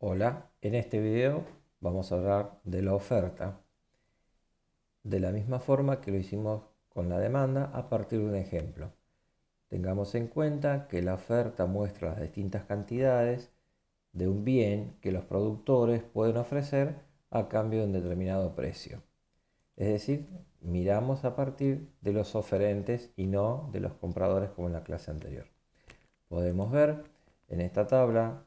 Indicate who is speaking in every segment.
Speaker 1: Hola, en este video vamos a hablar de la oferta de la misma forma que lo hicimos con la demanda a partir de un ejemplo. Tengamos en cuenta que la oferta muestra las distintas cantidades de un bien que los productores pueden ofrecer a cambio de un determinado precio. Es decir, miramos a partir de los oferentes y no de los compradores como en la clase anterior. Podemos ver en esta tabla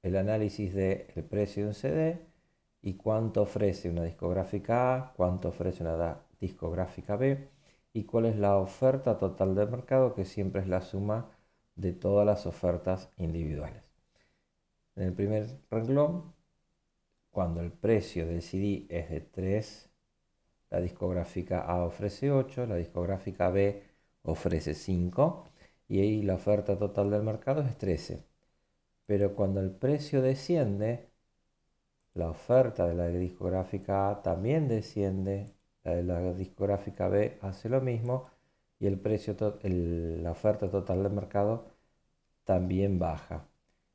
Speaker 1: el análisis del precio de un CD y cuánto ofrece una discográfica A, cuánto ofrece una discográfica B y cuál es la oferta total del mercado, que siempre es la suma de todas las ofertas individuales. En el primer renglón, cuando el precio del CD es de 3, la discográfica A ofrece 8, la discográfica B ofrece 5 y ahí la oferta total del mercado es 13. Pero cuando el precio desciende, la oferta de la discográfica A también desciende, la de la discográfica B hace lo mismo y la oferta total del mercado también baja.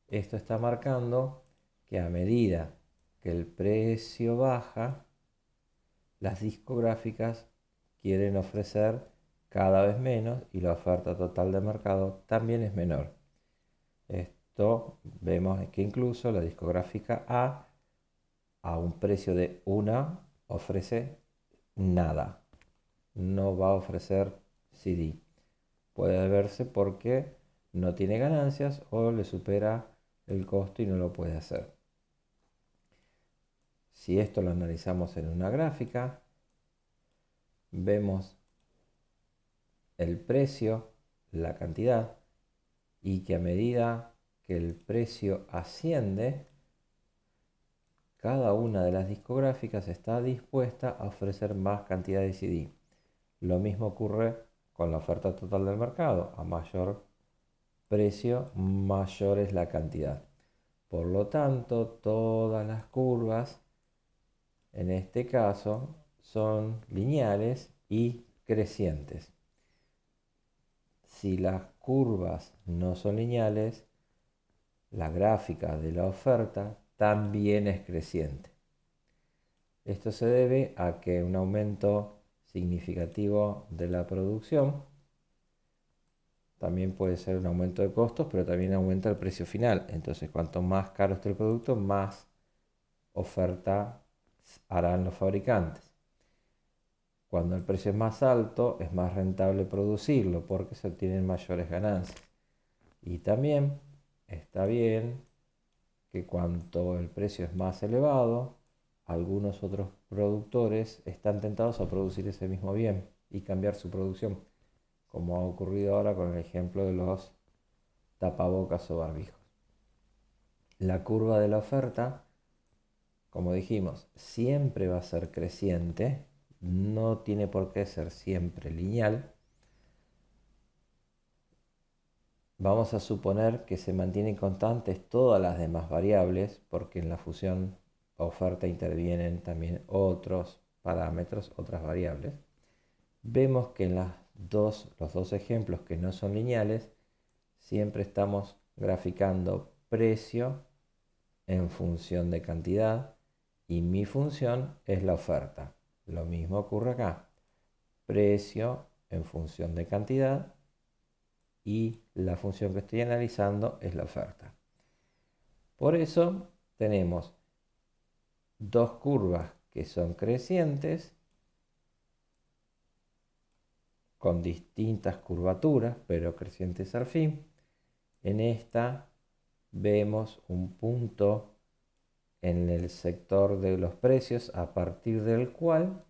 Speaker 1: Esto está marcando que a medida que el precio baja, las discográficas quieren ofrecer cada vez menos y la oferta total del mercado también es menor. Esto vemos que incluso la discográfica a un precio de 1 ofrece nada. No va a ofrecer CD. Puede verse porque no tiene ganancias o le supera el costo y no lo puede hacer. Si esto lo analizamos en una gráfica, vemos el precio, la cantidad, y que a medida que el precio asciende, cada una de las discográficas está dispuesta a ofrecer más cantidad de CD. Lo mismo ocurre con la oferta total del mercado. A mayor precio, mayor es la cantidad. Por lo tanto, todas las curvas, en este caso, son lineales y crecientes. Si las curvas no son lineales, la gráfica de la oferta también es creciente. Esto se debe a que un aumento significativo de la producción también puede ser un aumento de costos, pero también aumenta el precio final. Entonces, cuanto más caro esté el producto, más oferta harán los fabricantes. Cuando el precio es más alto, es más rentable producirlo porque se obtienen mayores ganancias. Y también está bien que cuanto el precio es más elevado, algunos otros productores están tentados a producir ese mismo bien y cambiar su producción, como ha ocurrido ahora con el ejemplo de los tapabocas o barbijos. La curva de la oferta, como dijimos, siempre va a ser creciente, no tiene por qué ser siempre lineal. Vamos a suponer que se mantienen constantes todas las demás variables, porque en la fusión oferta intervienen también otros parámetros, otras variables. Vemos que en los dos ejemplos que no son lineales, siempre estamos graficando precio en función de cantidad y mi función es la oferta. Lo mismo ocurre acá. Precio en función de cantidad y la función que estoy analizando es la oferta. Por eso tenemos dos curvas que son crecientes con distintas curvaturas, pero crecientes al fin. En esta vemos un punto en el sector de los precios a partir del cual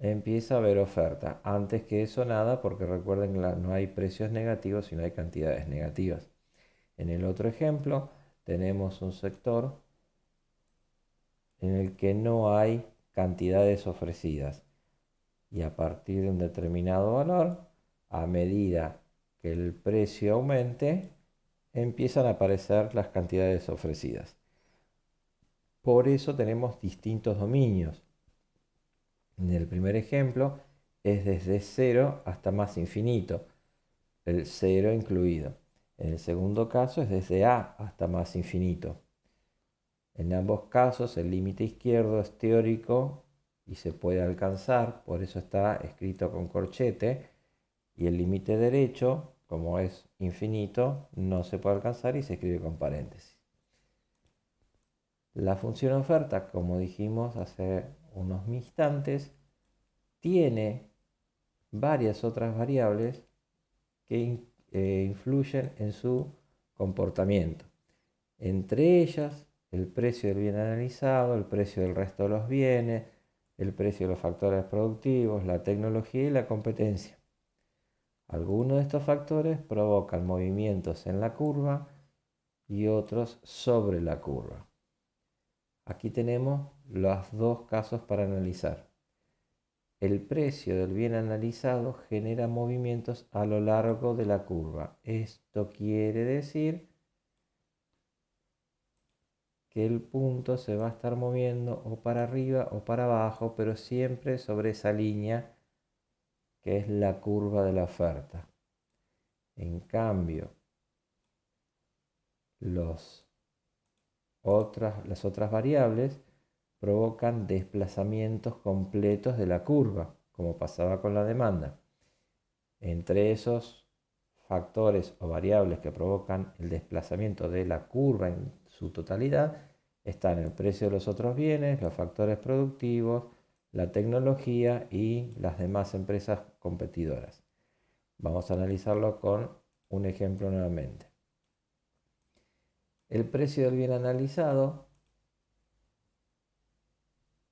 Speaker 1: empieza a haber oferta. Antes que eso nada, porque recuerden que no hay precios negativos, sino hay cantidades negativas. En el otro ejemplo tenemos un sector en el que no hay cantidades ofrecidas y a partir de un determinado valor, a medida que el precio aumente, empiezan a aparecer las cantidades ofrecidas. Por eso tenemos distintos dominios. En el primer ejemplo es desde 0 hasta más infinito, el 0 incluido. En el segundo caso es desde A hasta más infinito. En ambos casos el límite izquierdo es teórico y se puede alcanzar, por eso está escrito con corchete, y el límite derecho, como es infinito, no se puede alcanzar y se escribe con paréntesis. La función oferta, como dijimos hace unos instantes, tiene varias otras variables que influyen en su comportamiento. Entre ellas, el precio del bien analizado, el precio del resto de los bienes, el precio de los factores productivos, la tecnología y la competencia. Algunos de estos factores provocan movimientos en la curva y otros sobre la curva. Aquí tenemos los dos casos para analizar. El precio del bien analizado genera movimientos a lo largo de la curva. Esto quiere decir que el punto se va a estar moviendo o para arriba o para abajo, pero siempre sobre esa línea que es la curva de la oferta. En cambio, las otras variables provocan desplazamientos completos de la curva, como pasaba con la demanda. Entre esos factores o variables que provocan el desplazamiento de la curva en su totalidad están el precio de los otros bienes, los factores productivos, la tecnología y las demás empresas competidoras. Vamos a analizarlo con un ejemplo nuevamente. El precio del bien analizado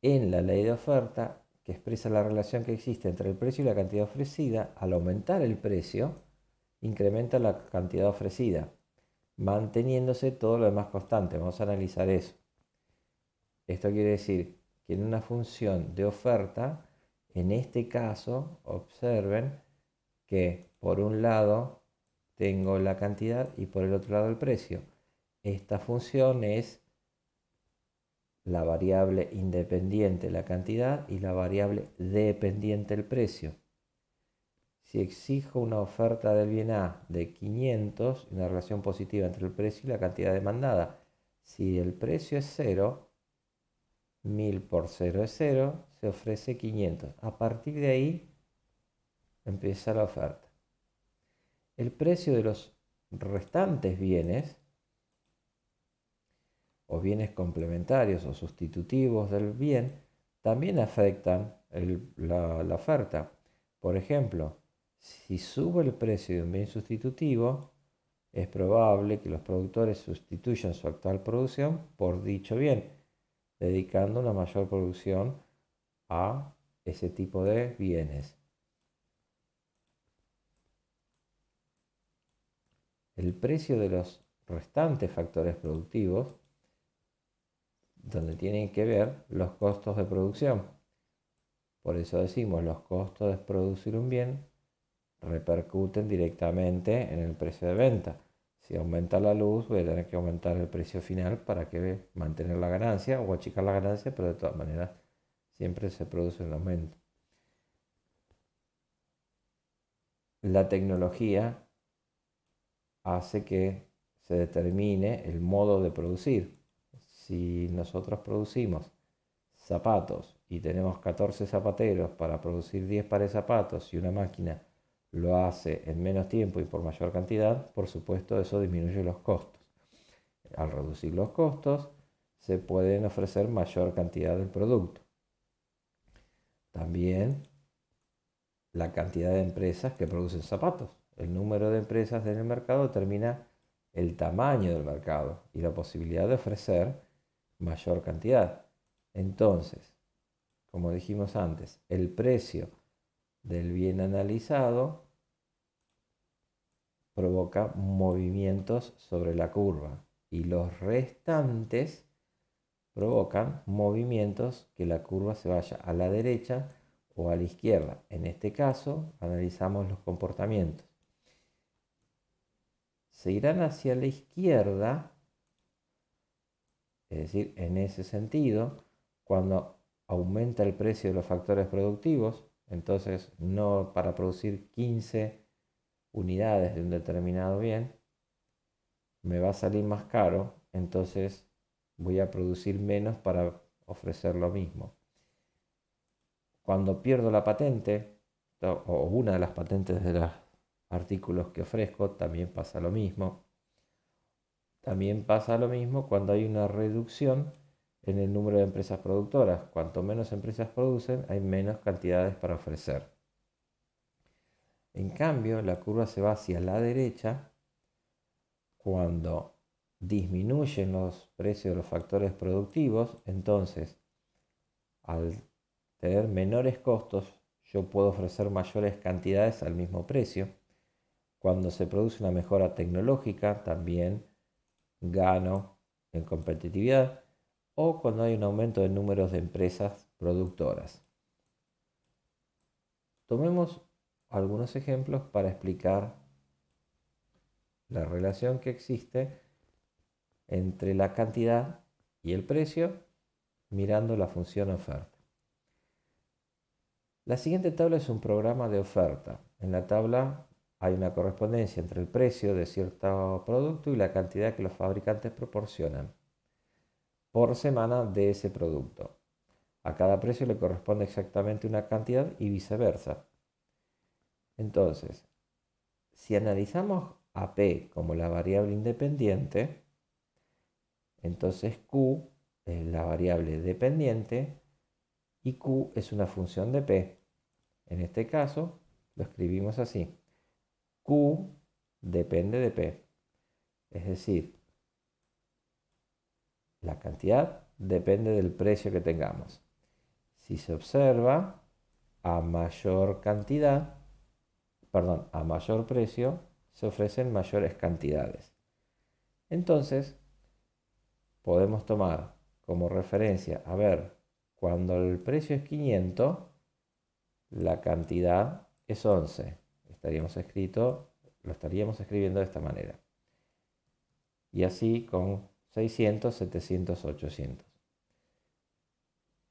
Speaker 1: en la ley de oferta, que expresa la relación que existe entre el precio y la cantidad ofrecida, al aumentar el precio, incrementa la cantidad ofrecida, manteniéndose todo lo demás constante. Vamos a analizar eso. Esto quiere decir que en una función de oferta, en este caso, observen que por un lado tengo la cantidad y por el otro lado el precio. Esta función es la variable independiente, la cantidad, y la variable dependiente, el precio. Si exijo una oferta del bien A de 500, una relación positiva entre el precio y la cantidad demandada. Si el precio es 0, 1000 por 0 es 0, se ofrece 500. A partir de ahí empieza la oferta. El precio de los restantes bienes, o bienes complementarios o sustitutivos del bien, también afectan la oferta. Por ejemplo, si sube el precio de un bien sustitutivo, es probable que los productores sustituyan su actual producción por dicho bien, dedicando una mayor producción a ese tipo de bienes. El precio de los restantes factores productivos, donde tienen que ver los costos de producción. Por eso decimos, los costos de producir un bien repercuten directamente en el precio de venta. Si aumenta la luz, voy a tener que aumentar el precio final para que mantener la ganancia o achicar la ganancia, pero de todas maneras siempre se produce un aumento. La tecnología hace que se determine el modo de producir. Si nosotros producimos zapatos y tenemos 14 zapateros para producir 10 pares de zapatos y una máquina lo hace en menos tiempo y por mayor cantidad, por supuesto eso disminuye los costos. Al reducir los costos se pueden ofrecer mayor cantidad del producto. También la cantidad de empresas que producen zapatos. El número de empresas en el mercado determina el tamaño del mercado y la posibilidad de ofrecer mayor cantidad. Entonces, como dijimos antes, el precio del bien analizado provoca movimientos sobre la curva y los restantes provocan movimientos que la curva se vaya a la derecha o a la izquierda. En este caso, analizamos los comportamientos. Se irán hacia la izquierda, es decir, en ese sentido, cuando aumenta el precio de los factores productivos, entonces no para producir 15 unidades de un determinado bien, me va a salir más caro, entonces voy a producir menos para ofrecer lo mismo. Cuando pierdo la patente, o una de las patentes de los artículos que ofrezco, también pasa lo mismo. También pasa lo mismo cuando hay una reducción en el número de empresas productoras. Cuanto menos empresas producen, hay menos cantidades para ofrecer. En cambio, la curva se va hacia la derecha cuando disminuyen los precios de los factores productivos. Entonces, al tener menores costos, yo puedo ofrecer mayores cantidades al mismo precio. Cuando se produce una mejora tecnológica, también gano en competitividad, o cuando hay un aumento de números de empresas productoras. Tomemos algunos ejemplos para explicar la relación que existe entre la cantidad y el precio mirando la función oferta. La siguiente tabla es un programa de oferta. En la tabla hay una correspondencia entre el precio de cierto producto y la cantidad que los fabricantes proporcionan por semana de ese producto. A cada precio le corresponde exactamente una cantidad y viceversa. Entonces, si analizamos a P como la variable independiente, entonces Q es la variable dependiente y Q es una función de P. En este caso, lo escribimos así. Q depende de P. Es decir, la cantidad depende del precio que tengamos. Si se observa, a mayor cantidad, a mayor precio, se ofrecen mayores cantidades. Entonces, podemos tomar como referencia, a ver, cuando el precio es 500, la cantidad es 11. Lo estaríamos escribiendo de esta manera. Y así con 600, 700, 800.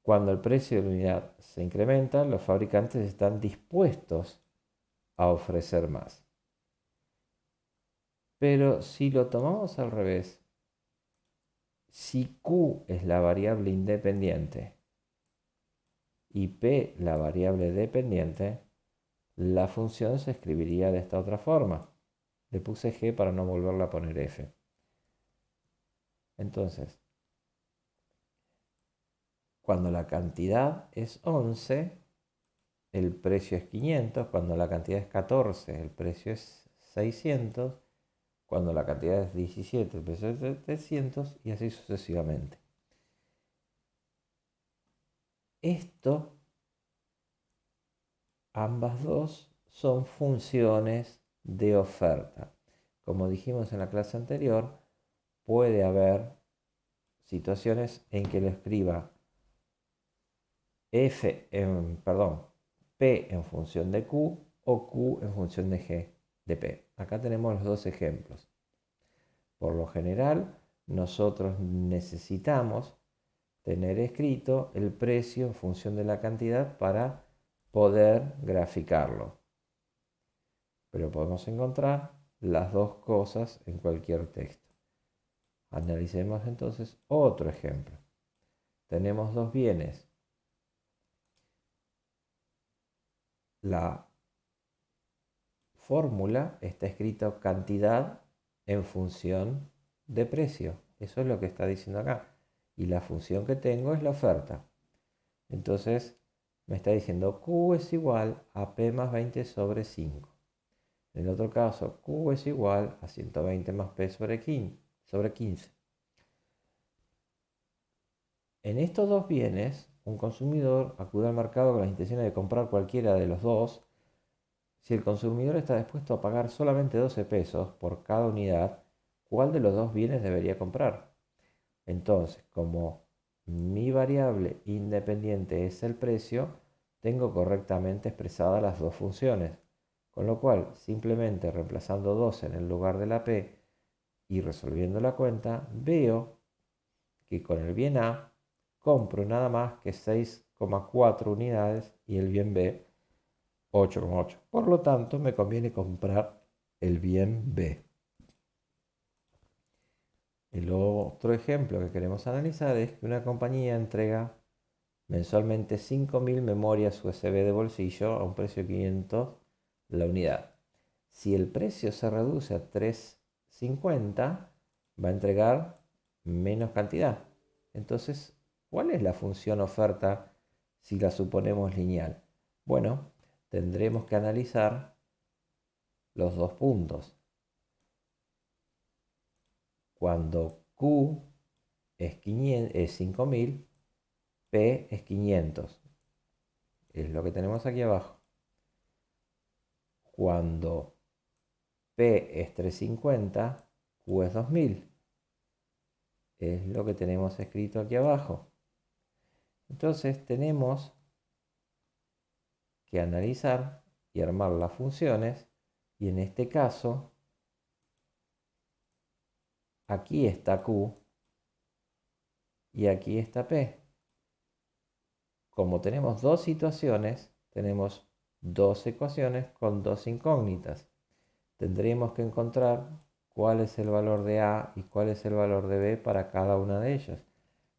Speaker 1: Cuando el precio de la unidad se incrementa, los fabricantes están dispuestos a ofrecer más. Pero si lo tomamos al revés, si Q es la variable independiente y P la variable dependiente, la función se escribiría de esta otra forma. Le puse G para no volverla a poner F. Entonces, cuando la cantidad es 11, el precio es 500. Cuando la cantidad es 14, el precio es 600. Cuando la cantidad es 17, el precio es 700 y así sucesivamente. Ambas dos son funciones de oferta. Como dijimos en la clase anterior, puede haber situaciones en que lo escriba P en función de Q o Q en función de G de P. Acá tenemos los dos ejemplos. Por lo general, nosotros necesitamos tener escrito el precio en función de la cantidad para poder graficarlo. Pero podemos encontrar las dos cosas en cualquier texto. Analicemos entonces otro ejemplo. Tenemos dos bienes. La fórmula está escrita cantidad en función de precio. Eso es lo que está diciendo acá. Y la función que tengo es la oferta. Entonces me está diciendo Q es igual a P más 20 sobre 5. En el otro caso, Q es igual a 120 más P sobre 15. En estos dos bienes, un consumidor acude al mercado con las intenciones de comprar cualquiera de los dos. Si el consumidor está dispuesto a pagar solamente 12 pesos por cada unidad, ¿cuál de los dos bienes debería comprar? Entonces, como mi variable independiente es el precio, tengo correctamente expresadas las dos funciones. Con lo cual, simplemente reemplazando 12 en el lugar de la P y resolviendo la cuenta, veo que con el bien A compro nada más que 6,4 unidades y el bien B 8,8. Por lo tanto, me conviene comprar el bien B. El otro ejemplo que queremos analizar es que una compañía entrega mensualmente 5.000 memorias USB de bolsillo a un precio de 500 la unidad. Si el precio se reduce a 3,50, va a entregar menos cantidad. Entonces, ¿cuál es la función oferta si la suponemos lineal? Bueno, tendremos que analizar los dos puntos. Cuando Q es 5.000, P es 500. Es lo que tenemos aquí abajo. Cuando P es 350, Q es 2000. Es lo que tenemos escrito aquí abajo. Entonces tenemos que analizar y armar las funciones. Y en este caso, aquí está Q y aquí está P. Como tenemos dos situaciones, tenemos dos ecuaciones con dos incógnitas. Tendremos que encontrar cuál es el valor de A y cuál es el valor de B para cada una de ellas.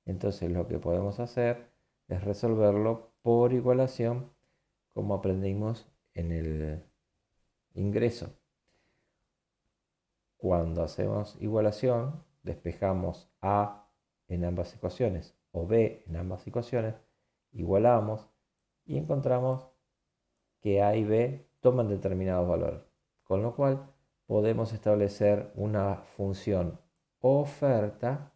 Speaker 1: Entonces lo que podemos hacer es resolverlo por igualación, como aprendimos en el ingreso. Cuando hacemos igualación, despejamos A en ambas ecuaciones o B en ambas ecuaciones, igualamos y encontramos que A y B toman determinados valores. Con lo cual podemos establecer una función oferta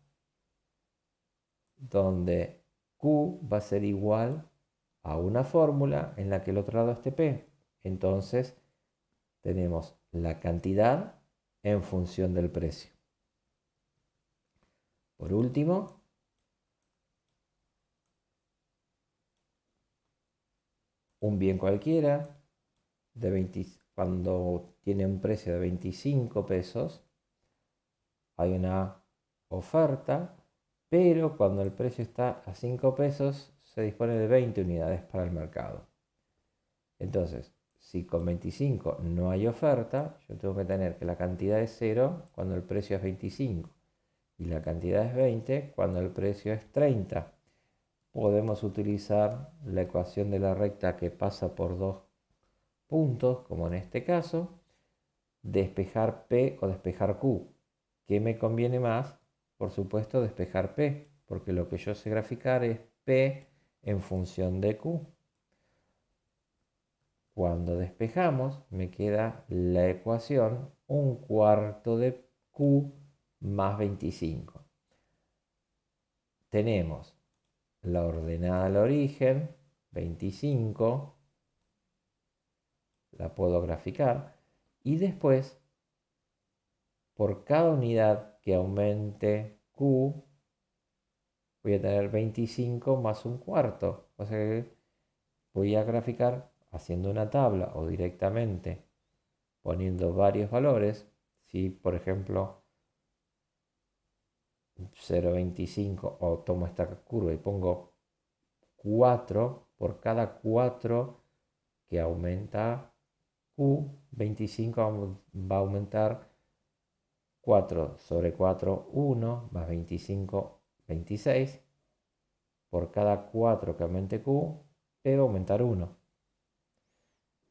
Speaker 1: donde Q va a ser igual a una fórmula en la que el otro lado esté P. Entonces tenemos la cantidad en función del precio. Por último, un bien cualquiera cuando tiene un precio de 25 pesos, hay una oferta, pero cuando el precio está a 5 pesos, se dispone de 20 unidades para el mercado. Entonces, si con 25 no hay oferta, yo tengo que tener que la cantidad es 0 cuando el precio es 25 y la cantidad es 20 cuando el precio es 30. Podemos utilizar la ecuación de la recta que pasa por dos puntos, como en este caso, despejar P o despejar Q. ¿Qué me conviene más? Por supuesto, despejar P, porque lo que yo sé graficar es P en función de Q. Cuando despejamos, me queda la ecuación 1/4 de Q más 25. Tenemos la ordenada al origen, 25, la puedo graficar, y después, por cada unidad que aumente Q, voy a tener 25 más 1/4. O sea que voy a graficar haciendo una tabla o directamente poniendo varios valores. Si, por ejemplo, 0,25 o tomo esta curva y pongo 4, por cada 4 que aumenta Q, 25 va a aumentar 4 sobre 4, 1, más 25, 26. Por cada 4 que aumente Q, P va a aumentar 1.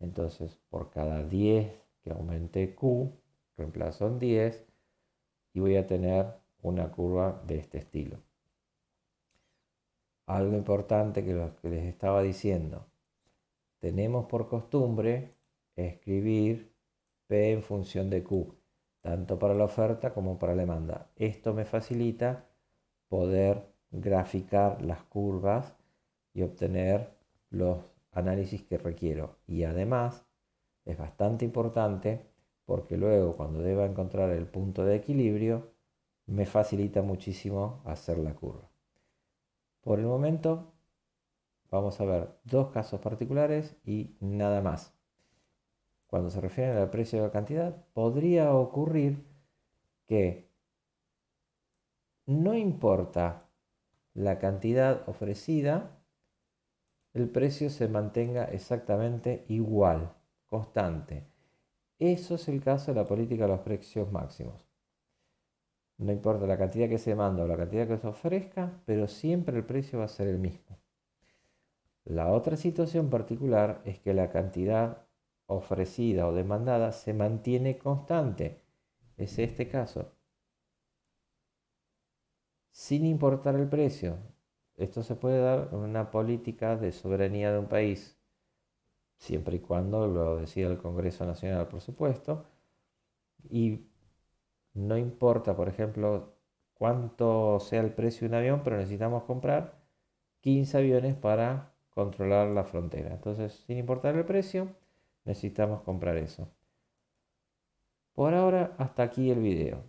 Speaker 1: Entonces, por cada 10 que aumente Q, reemplazo en 10 y voy a tener una curva de este estilo. Algo importante que lo que les estaba diciendo, tenemos por costumbre escribir P en función de Q, tanto para la oferta como para la demanda. Esto me facilita poder graficar las curvas y obtener los análisis que requiero. Y además es bastante importante porque luego cuando deba encontrar el punto de equilibrio me facilita muchísimo hacer la curva. Por el momento vamos a ver dos casos particulares y nada más. Cuando se refiere al precio de la cantidad, podría ocurrir que no importa la cantidad ofrecida, el precio se mantenga exactamente igual, constante. Eso es el caso de la política de los precios máximos. No importa la cantidad que se manda o la cantidad que se ofrezca, pero siempre el precio va a ser el mismo. La otra situación particular es que la cantidad ofrecida o demandada se mantiene constante. Es este caso. Sin importar el precio. Esto se puede dar en una política de soberanía de un país, siempre y cuando lo decida el Congreso Nacional, por supuesto. Y no importa, por ejemplo, cuánto sea el precio de un avión, pero necesitamos comprar 15 aviones para controlar la frontera. Entonces, sin importar el precio, necesitamos comprar eso. Por ahora, hasta aquí el video.